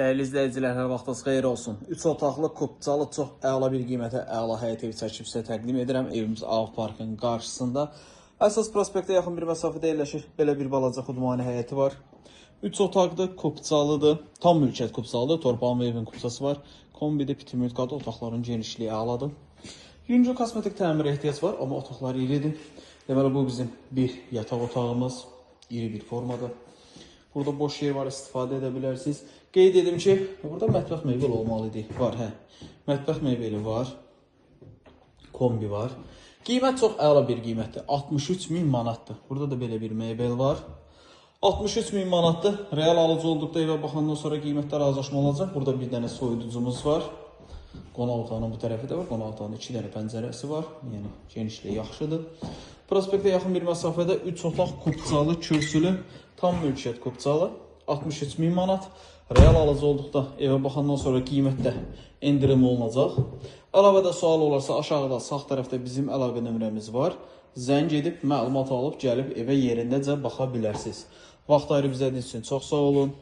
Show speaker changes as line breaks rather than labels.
Dəyərli izləyicilər, hər vaxtınız xeyir olsun. 3 otaqlı, kupçalı, çox əla bir qiymətə əla həyət evi çəkib sizə təqdim edirəm. Evimiz Ağ Parkın qarşısında. Əsas prospektə yaxın bir məsafədə yerləşir. Belə bir balaca xudmani həyəti var. 3 otaqdır, kupçalıdır. Tam mülkiyyət kupçalıdır. Torpağın və evin kupçası var. Kombidə pitimüt qadı, otaqların genişliyi əladır. Yüngül kosmetik təmirə ehtiyac var, amma otaqlar iridir. Deməli, bu bizim bir yataq otağımız. İri bir formada. Burada boş yer var, istifadə edə bilərsiniz. Qeyd edim ki, burada mətbəx mebeli olmalı idi. Var, hə. Mətbəx mebeli var. Kombi var. Qiymət çox əla bir qiymətdir. 63.000 manatdır. Burada da belə bir mebel var. 63.000 manatdır. Real alıcı olduqda evə baxandan sonra qiymətlər razılaşma olacaq. Burada bir dənə soyuducumuz var. Qonaq otağının bu tərəfi də var. Qonaq otağının 2 dənə pəncərəsi var. Yəni genişliyi yaxşıdır. Prospektə yaxın bir məsafədə 3 otaq kupçalı, kürsülü, tam mülkiyyət kupçalı, 63.000 manat. Real alıcı olduqda evə baxandan sonra qiymətdə endirim olunacaq. Əlavədə sual olarsa aşağıda sağ tərəfdə bizim əlaqə nömrəmiz var. Zəng edib məlumat alıb gəlib evə yerindəcə baxa bilərsiniz. Vaxt ayırıb izlədiyiniz üçün çox sağ olun.